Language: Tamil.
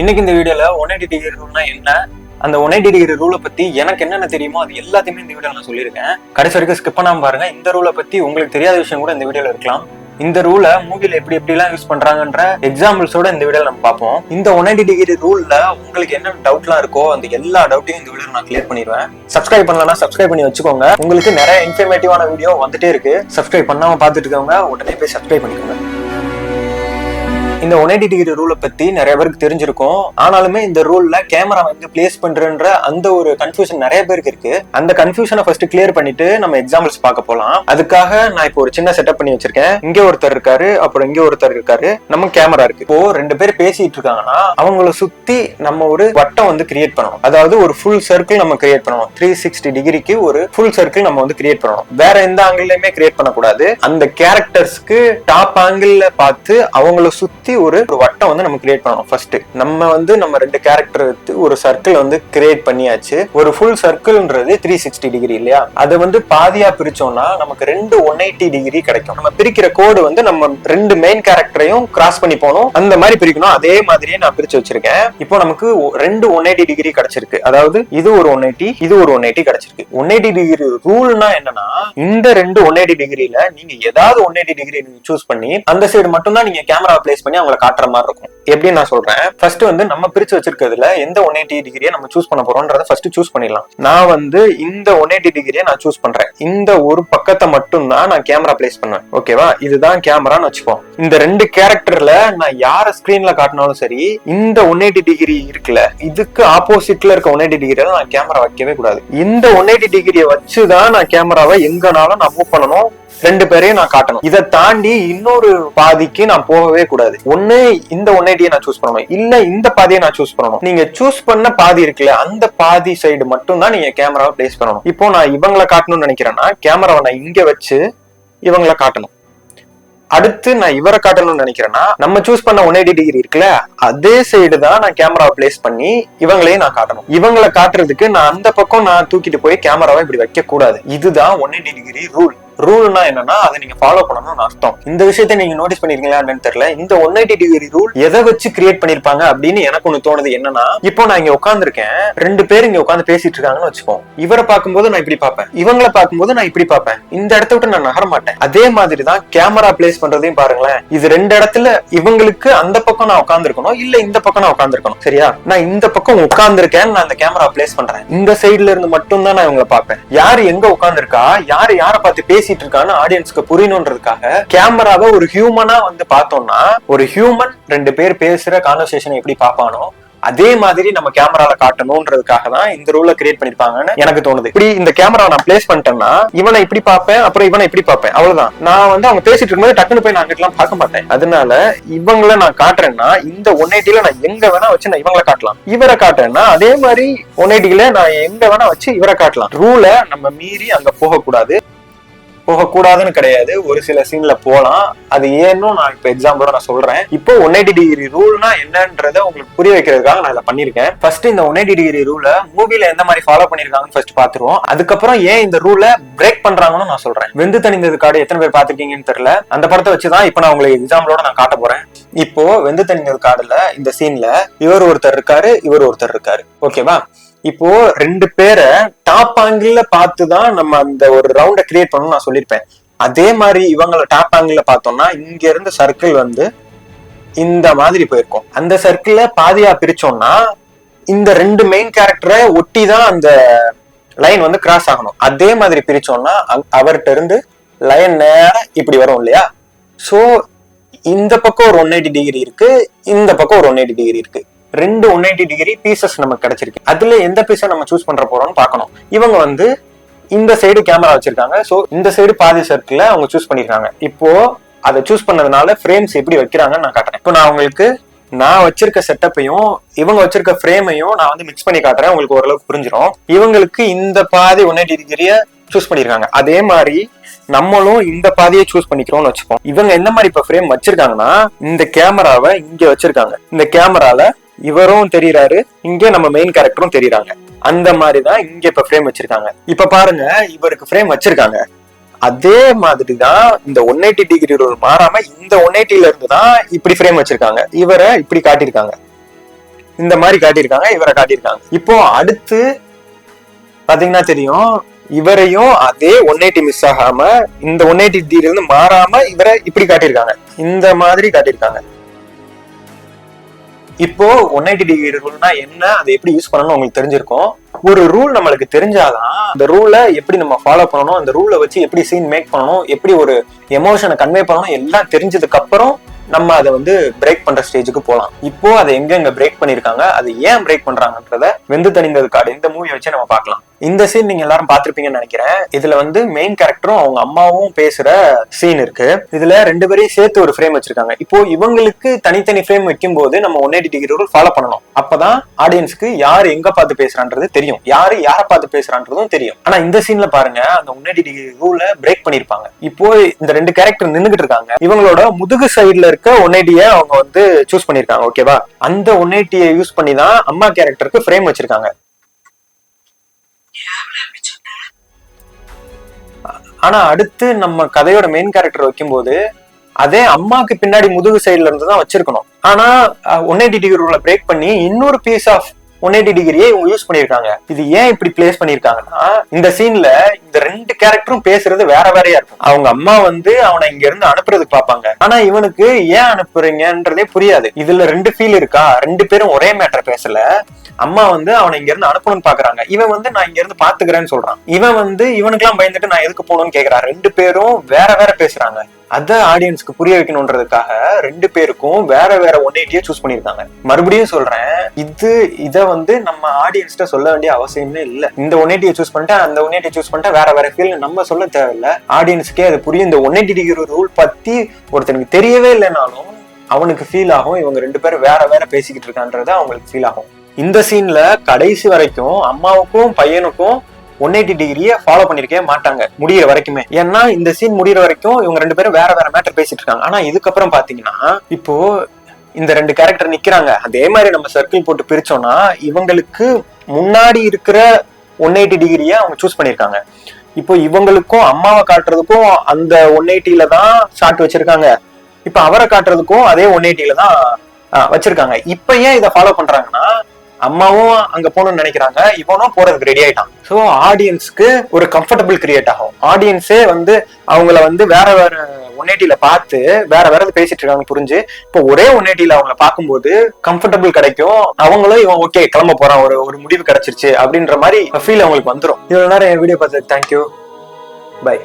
இன்னைக்கு இந்த வீடியோல 180 டிகிரி ரூல்னா என்ன, அந்த 180 டிகிரி ரூலை பத்தி எனக்கு என்னென்ன தெரியுமோ அது எல்லாத்தையுமே இந்த வீடியோல நான் சொல்லியிருக்கேன். கடைசி வரைக்கும் ஸ்கிப் பண்ணாம பாருங்க. இந்த ரூலை பத்தி உங்களுக்கு தெரியாத விஷயம் கூட இந்த வீடியோல இருக்கலாம். இந்த ரூலை மூவில எப்படி எப்படிலாம் யூஸ் பண்றாங்கன்ற எக்ஸாம்பிள்ஸோட இந்த வீடியோல நம்ம பார்ப்போம். இந்த 180 டிகிரி ரூல்ல உங்களுக்கு என்ன டவுட்லாம் இருக்கோ அந்த எல்லா டவுட்டையும் இந்த வீடியோல நான் கிளியர் பண்ணிடுவேன். சப்ஸ்கிரைப் பண்ணலன்னா சப்ஸ்கிரைப் பண்ணி வச்சுக்கோங்க. உங்களுக்கு நிறைய இன்ஃபர்மேட்டிவான வீடியோ வந்துட்டே இருக்கு. சப்ஸ்கிரைப் பண்ணாம பார்த்துட்டு இருக்கவங்க உடனே போய் சப்ஸ்கிரைப் பண்ணிக்கோங்க. இந்த 180 டிகிரி ரூலை பத்தி நிறைய பேருக்கு தெரிஞ்சிருக்கும். ஆனாலுமே இந்த ரூல்ல கேமரா வந்து பிளேஸ் பண்றன்ற அந்த ஒரு கன்ஃபியூஷன் நிறைய பேருக்கு இருக்கு. அந்த கன்ஃபியூஷனை ஃபர்ஸ்ட் கிளியர் பண்ணிட்டு நம்ம எக்ஸாம்பிள்ஸ் பார்க்க போலாம். அதுக்காக நான் இப்போ ஒரு சின்ன செட்டப் பண்ணி வச்சிருக்கேன். இங்க ஒருத்தர் இருக்காரு, அப்புறம் இங்க ஒருத்தர் இருக்காரு, நம்ம கேமரா இருக்கு. இப்போ ரெண்டு பேர் பேசிட்டு இருக்காங்கன்னா அவங்கள சுத்தி நம்ம ஒரு வட்டம் வந்து கிரியேட் பண்ணணும். அதாவது ஒரு ஃபுல் சர்க்கிள் நம்ம கிரியேட் பண்ணணும். 360 டிகிரிக்கு ஒரு ஃபுல் சர்க்கிள் நம்ம வந்து கிரியேட் பண்ணணும். வேற எந்த ஆங்கிள்லயுமே கிரியேட் பண்ணக்கூடாது. அந்த கேரக்டர்ஸ்க்கு டாப் ஆங்கிள் பார்த்து அவங்கள சுத்தி ஒரு வட்டம் வந்து நம்ம கிரியேட் பண்ணணும். ஃபர்ஸ்ட் நம்ம ரெண்டு கேரக்டர் எடுத்து ஒரு சர்க்கிள் வந்து கிரியேட் பண்ணியாச்சு. ஒரு ஃபுல் சர்க்கிள்ன்றது 360 டிகிரி இல்லையா? அதை வந்து பாதியா பிரிச்சோம்னா நமக்கு ரெண்டு 180 டிகிரி கிடைக்கும். நம்ம பிரிக்கிற கோடு வந்து நம்ம ரெண்டு மெயின் கேரக்டரையும் கிராஸ் பண்ணி போகணும். அந்த மாதிரி பிரிக்கணும். அதே மாதிரியே நான் பிரிச்சு வச்சிருக்கேன். இப்போ நமக்கு ரெண்டு 180 டிகிரி கிடைச்சிருக்கு. அதாவது இது ஒரு 180, இது ஒரு 180 கிடைச்சிருக்கு. 180 டிகிரி ரூல்னா என்னன்னா, இந்த ரெண்டு 180 டிகிரில நீங்க ஏதாவது 180 டிகிரி சூஸ் பண்ணி அந்த சைடு மட்டும் தான் நீங்க கேமரா பிளேஸ் பண்ணி அவங்களை காட்டுற மாதிரி இருக்கும். எப்படி நான் சொல்றேன், ஃபர்ஸ்ட் வந்து நம்ம பிரிச்சு வச்சிருக்கிறதுல எந்த 180 டிகிரியை நம்ம சூஸ் பண்ண போறோம்ன்றத ஃபர்ஸ்ட் சூஸ் பண்ணிடலாம். நான் வந்து இந்த 180 டிகிரியை நான் சூஸ் பண்றேன். இந்த ஒரு பக்கத்தை மட்டும் தான் நான் கேமரா பிளேஸ் பண்ணுவேன். ஓகேவா? இதுதான் கேமரான்னு வச்சுப்போம். இந்த ரெண்டு கேரக்டர்ல நான் யார ஸ்கிரீன்ல காட்டினாலும் சரி, இந்த 180 டிகிரி இருக்குல்ல, இதுக்கு ஆப்போசிட்ல இருக்க 180 டிகிரியில நான் கேமரா வைக்கவே கூடாது. இந்த 180 டிகிரியை வச்சுதான் நான் கேமராவை எங்கனாலும் நான் மூவ் பண்ணணும். ரெண்டு பேரையும் நான் காட்டணும். இதை தாண்டி இன்னொரு பாதிக்கு நான் போகவே கூடாது. ஒண்ணு இந்த 180 நான் சூஸ் பண்ணணும், இல்ல இந்த பாதியை நான் சூஸ் பண்ணணும். நீங்க சூஸ் பண்ண பாதி இருக்குல்ல, அந்த பாதி சைடு மட்டும் தான் நீங்க கேமராவை பிளேஸ் பண்ணணும். இப்போ நான் இவங்களை காட்டணும்னு நினைக்கிறேன்னா கேமராவை நான் இங்க வச்சு இவங்களை காட்டணும். அடுத்து நான் இவரை காட்டணும்னு நினைக்கிறேன்னா நம்ம சூஸ் பண்ண 180 டிகிரி இருக்குல்ல, அதே சைடு தான் நான் கேமராவை பிளேஸ் பண்ணி இவங்களையும் நான் காட்டணும். இவங்களை காட்டுறதுக்கு நான் அந்த பக்கம் நான் தூக்கிட்டு போய் கேமராவை இப்படி வைக்க கூடாது. இதுதான் 180 டிகிரி ரூல். ரூல்னா என்னன்னா அதை நீங்க ஃபாலோ பண்ணணும்னு அர்த்தம். இந்த விஷயத்தை நீங்க நோட்டீஸ் பண்ணிருக்கீங்களா என்னன்னு தெரியல. இந்த 180 டிகிரி ரூல் எதை வச்சு கிரியேட் பண்ணிருப்பாங்க அப்படின்னு எனக்கு ஒண்ணு தோணுது. என்னன்னா, இப்போ நான் இங்க உட்காந்துருக்கேன், ரெண்டு பேர் இங்க உட்காந்து பேசிட்டு இருக்காங்கன்னு வச்சுப்போம். இவரை பார்க்கும்போது நான் இப்படி பார்ப்பேன், இவங்களை பார்க்கும்போது நான் இப்படி பார்ப்பேன். இந்த இடத்த விட்டு நான் நகர மாட்டேன். அதே மாதிரிதான் கேமரா பிளேஸ் பண்றதையும் பாருங்களேன். இது ரெண்டு இடத்துல இவங்களுக்கு அந்த பக்கம் நான் உட்காந்துருக்கணும், இல்ல இந்த பக்கம் நான் உட்காந்துருக்கணும். சரியா? நான் இந்த பக்கம் உட்காந்துருக்கேன், நான் அந்த கேமரா பிளேஸ் பண்றேன். இந்த சைடுல இருந்து மட்டும் தான் நான் இவங்களை பார்ப்பேன். யாரு எங்க உட்காந்துருக்கா, யாரு யாரை பார்த்து பேசிட்டு இருக்கான்னு ஆடியன்ஸ்க்கு புரியணும்ன்றதுக்காக கேமராவை ஒரு ஹியூமனா வந்து பார்த்தோம்னா, ஒரு ஹியூமன் ரெண்டு பேர் பேசுற கான்வர்சேஷன் எப்படி பார்ப்பானோ அதே மாதிரி நம்ம கேமரால காட்டணும்ன்றதுக்காக தான் இந்த ரூலை கிரியேட் பண்ணிருப்பாங்கன்னு எனக்கு தோணுது. இப்படி இந்த கேமரா நான் பிளேஸ் பண்ணிட்டேன்னா இவனை இப்படி பார்ப்பேன், அப்புறம் இவனை இப்படி பார்ப்பேன். அவ்வளவுதான். நான் வந்து அவங்க பேசிட்டு இருக்கும்போது டக்குனு போய் நான் அங்கிட்டலாம் பார்க்க மாட்டேன். அதனால இவங்களை நான் காட்டுறேன்னா இந்த 180ல நான் எங்க வேணா வச்சு நான் இவங்களை காட்டலாம். இவரை காட்டுறேன்னா அதே மாதிரி 180ல நான் எங்க வேணா வச்சு இவரை காட்டலாம். ரூலை நம்ம மீறி அங்க போகக்கூடாதுன்னு கிடையாது. ஒரு சில சீன்ல போலாம். அது ஏன்னும் நான் இப்ப எக்ஸாம்பிளோட நான் சொல்றேன். இப்போ 180 டிகிரி ரூல்னா என்னன்றத உங்களுக்கு புரிய வைக்கிறதுக்காக நான் இதை பண்ணிருக்கேன். ஃபர்ஸ்ட் இந்த 180 டிகிரி ரூல மூவில எந்த மாதிரி ஃபாலோ பண்ணிருக்காங்கன்னு ஃபர்ஸ்ட் பாத்துருவோம். அதுக்கப்புறம் ஏன் இந்த ரூலை பிரேக் பண்றாங்கன்னு நான் சொல்றேன். வெந்து தணிந்தது காடு எத்தனை பேர் பாத்துருக்கீங்கன்னு தெரியல. அந்த படத்தை வச்சுதான் இப்ப நான் உங்களுக்கு எக்ஸாம்பிளோட நான் காட்ட போறேன். இப்போ வெந்து தணிந்தது காடுல இந்த சீன்ல இவர் ஒருத்தர் இருக்காரு, இவர் ஒருத்தர் இருக்காரு. ஓகேவா? இப்போ ரெண்டு பேரை டாப் ஆங்கிள் பார்த்துதான் நம்ம அந்த ஒரு ரவுண்ட கிரியேட் பண்ணணும்னு நான் சொல்லியிருப்பேன். அதே மாதிரி இவங்களை டாப் ஆங்கிள் பார்த்தோம்னா இங்க இருந்து சர்க்கிள் வந்து இந்த மாதிரி போயிருக்கும். அந்த சர்க்கிள பாதியா பிரிச்சோம்னா இந்த ரெண்டு மெயின் கேரக்டரை ஒட்டி தான் அந்த லைன் வந்து கிராஸ் ஆகணும். அதே மாதிரி பிரிச்சோம்னா அவர்கிட்ட இருந்து லைன் நேரம் இப்படி வரும் இல்லையா? சோ இந்த பக்கம் ஒரு 180 டிகிரி இருக்கு, இந்த பக்கம் ஒரு 180 டிகிரி இருக்கு. ரெண்டு 180 டிகிரி பீசஸ் நமக்கு கிடைச்சிருக்கு. அதுல எந்த பீஸை நம்ம சூஸ் பண்ற போறோம்னு பார்க்கணும். இவங்க வந்து இந்த சைடு கேமரா வச்சிருக்காங்க. சோ இந்த சைடு பாதி சர்க்கிள அவங்க சூஸ் பண்ணிருக்காங்க. இப்போ அதை சூஸ் பண்ணதுனால ஃப்ரேம்ஸ் எப்படி வைக்கிறாங்கன்னு நான் காட்டுறேன். இப்போ நான் உங்களுக்கு நான் வச்சிருக்க செட்டப்பையும் இவங்க வச்சிருக்க ஃப்ரேமையும் நான் வந்து மிக்ஸ் பண்ணி காட்டுறேன். உங்களுக்கு ஓரளவுக்கு புரிஞ்சிடும். இவங்களுக்கு இந்த பாதி 180 டிகிரிய சூஸ் பண்ணிருக்காங்க. அதே மாதிரி நம்மளும் இந்த பாதியை சூஸ் பண்ணிக்கிறோம்னு வச்சுப்போம். இவங்க எந்த மாதிரி இப்ப ஃப்ரேம் வச்சிருக்காங்கன்னா, இந்த கேமராவை இங்க வச்சிருக்காங்க. இந்த கேமரால இவரும் தெரியறாரு, இங்க நம்ம மெயின் கேரக்டரும் தெரியறாங்க. அந்த மாதிரிதான் இங்க இப்ப ஃப்ரேம் வச்சிருக்காங்க. இப்ப பாருங்க, இவருக்கு ஃப்ரேம் வச்சிருக்காங்க. அதே மாதிரிதான் இந்த 180 டிகிரி ரூல் மாறாம இந்த 180ல இருந்து தான் இப்படி ஃப்ரேம் வச்சிருக்காங்க. இவரை இப்படி காட்டியிருக்காங்க. இந்த மாதிரி காட்டியிருக்காங்க, இவரை காட்டியிருக்காங்க. இப்போ அடுத்து பாத்தீங்கன்னா தெரியும், இவரையும் அதே 180 மிஸ் ஆகாம இந்த 180 டிகிரி இருந்து மாறாம இவரை இப்படி காட்டியிருக்காங்க, இந்த மாதிரி காட்டியிருக்காங்க. இப்போ 180 டிகிரி ரூல்னா என்ன, அதை எப்படி யூஸ் பண்ணணும் உங்களுக்கு தெரிஞ்சிருக்கும். ஒரு ரூல் நம்மளுக்கு தெரிஞ்சாதான் அந்த ரூலை எப்படி நம்ம ஃபாலோ பண்ணணும், அந்த ரூலை வச்சு எப்படி சீன் மேக் பண்ணணும், எப்படி ஒரு எமோஷனை கன்வே பண்ணணும் எல்லாம் தெரிஞ்சதுக்கு அப்புறம் நம்ம அதை வந்து பிரேக் பண்ற ஸ்டேஜுக்கு போலாம். இப்போ அதை எங்க பிரேக் பண்ணிருக்காங்க, அது ஏன் பிரேக் பண்றாங்கன்றத வெந்து தணிந்தது காடு இந்த மூவியை வச்சு நம்ம பார்க்கலாம். இந்த சீன் நீங்க எல்லாரும் பாத்திருப்பீங்கன்னு நினைக்கிறேன். இதுல வந்து மெயின் கேரக்டரும் அவங்க அம்மாவும் பேசுற சீன் இருக்கு. இதுல ரெண்டு பேரையும் சேர்த்து ஒரு ஃப்ரேம் வச்சிருக்காங்க. இப்போ இவங்களுக்கு தனித்தனி ஃப்ரேம் வைக்கும் போது நம்ம 180 டிகிரி ரூல் ஃபாலோ பண்ணணும். அப்பதான் ஆடியன்ஸ்க்கு யாரு எங்க பார்த்து பேசுறான்றது தெரியும், யாரு யாரை பார்த்து பேசுறான்றதும் தெரியும். ஆனா இந்த சீன்ல பாருங்க, அந்த 180 டிகிரி ரூலை பிரேக் பண்ணிருப்பாங்க. இப்போ இந்த ரெண்டு கேரக்டர் நின்னுகிட்டு இருக்காங்க, இவங்களோட முதுகு சைடுல இருக்க 180 அவங்க வந்து சூஸ் பண்ணிருக்காங்க. ஓகேவா, அந்த 180 யூஸ் பண்ணி தான் அம்மா கேரக்டருக்கு ஃப்ரேம் வச்சிருக்காங்க. ஆனா அடுத்து நம்ம கதையோட மெயின் கேரக்டர் வைக்கும் போது அதே அம்மாக்கு பின்னாடி முதுகு சைடுல இருந்து தான் வச்சிருக்கணும். ஆனா 180 டிகிரி ரூலை பிரேக் பண்ணி இன்னொரு பீஸ் ஆஃப் 180 டிகிரியே இவங்க யூஸ் பண்ணிருக்காங்க. இது ஏன் இப்படி பிளேஸ் பண்ணிருக்காங்கன்னா, இந்த சீன்ல இந்த ரெண்டு கேரக்டரும் பேசுறது வேற வேறையா இருக்கும். அவங்க அம்மா வந்து அவனை இங்க இருந்து அனுப்புறதுக்கு பாப்பாங்க, ஆனா இவனுக்கு ஏன் அனுப்புறீங்கன்றதே புரியாது. இதுல ரெண்டு ஃபீல் இருக்கா, ரெண்டு பேரும் ஒரே மேட்டர் பேசல. அம்மா வந்து அவனை இங்க இருந்து அனுப்பணும்னு பாக்குறாங்க, இவன் வந்து நான் இங்க இருந்து பாத்துக்கிறேன்னு சொல்றான். இவன் வந்து இவனுக்கு எல்லாம் பயந்துட்டு நான் எதுக்கு போகணும்னு கேக்குறான். ரெண்டு பேரும் வேற வேற பேசுறாங்க. அத ஆடியன்ஸ்க்கு புரிய வைக்கணும்ன்றதுக்காக ரெண்டு பேருக்கும் வேற வேற 180 சூஸ் பண்ணிருக்காங்க. மறுபடியும் சொல்றேன், இத வந்து நம்ம ஆடியன்ஸ்ட சொல்ல வேண்டிய அவசியமே இல்ல. இந்த 180 சூஸ் பண்ணிட்டு அந்த 180 சூஸ் பண்ணிட்டா வேற வேற ஃபீல் நம்ம சொல்ல தேவையில்ல. ஆடியன்ஸ்க்கே அது புரியும். இந்த 180 டிகிரி ரூல் பத்தி ஒருத்தனுக்கு தெரியவே இல்லைனாலும் அவனுக்கு ஃபீல் ஆகும், இவங்க ரெண்டு பேரும் வேற வேற பேசிக்கிட்டு இருக்கான்றது அவங்களுக்கு ஃபீல் ஆகும். இந்த சீன்ல கடைசி வரைக்கும் அம்மாவுக்கும் பையனுக்கும் 180 டிகிரியை ஃபாலோ பண்ணிருக்கவே மாட்டாங்க முடியிற வரைக்குமே. ஏன்னா இந்த சீன் முடியிற வரைக்கும் இவங்க ரெண்டு பேரும் வேற வேற மேட்டர் பேசிட்டு இருக்காங்க. ஆனா இதுக்கப்புறம் பாத்தீங்கன்னா இப்போ இந்த ரெண்டு கேரக்டர் நிக்கிறாங்க, அதே மாதிரி நம்ம சர்க்கிள் போட்டு பிரிச்சோம்னா இவங்களுக்கு முன்னாடி இருக்கிற 180 டிகிரியை அவங்க சூஸ் பண்ணிருக்காங்க. இப்போ இவங்களுக்கும் அம்மாவை காட்டுறதுக்கும் அந்த 180ல தான் ஷாட் வச்சிருக்காங்க, இப்ப அவரை காட்டுறதுக்கும் அதே 180ல தான் வச்சிருக்காங்க. இப்ப ஏன் இதை ஃபாலோ பண்றாங்கன்னா, அம்மாவும் அங்க போகணும்னு நினைக்கிறாங்க, இவனும் போறதுக்கு ரெடி ஆயிட்டான். சோ ஆடியன்ஸ்க்கு ஒரு கம்ஃபர்டபுள் கிரியேட் ஆகும். ஆடியன்ஸே வந்து அவங்கள வந்து வேற வேற 180ல பார்த்து வேற வேற பேசிட்டு இருக்காங்க புரிஞ்சு, இப்போ ஒரே 180ல அவங்கள பார்க்கும்போது கம்ஃபர்டபுள் கிடைக்கும். அவங்களும் இவன் ஓகே கிளம்ப போறான், ஒரு முடிவு கிடைச்சிருச்சு அப்படின்ற மாதிரி ஃபீல் அவங்களுக்கு வந்துடும். இவ்வளவு நேரம் என் வீடியோ பார்த்து தேங்க்யூ, பை.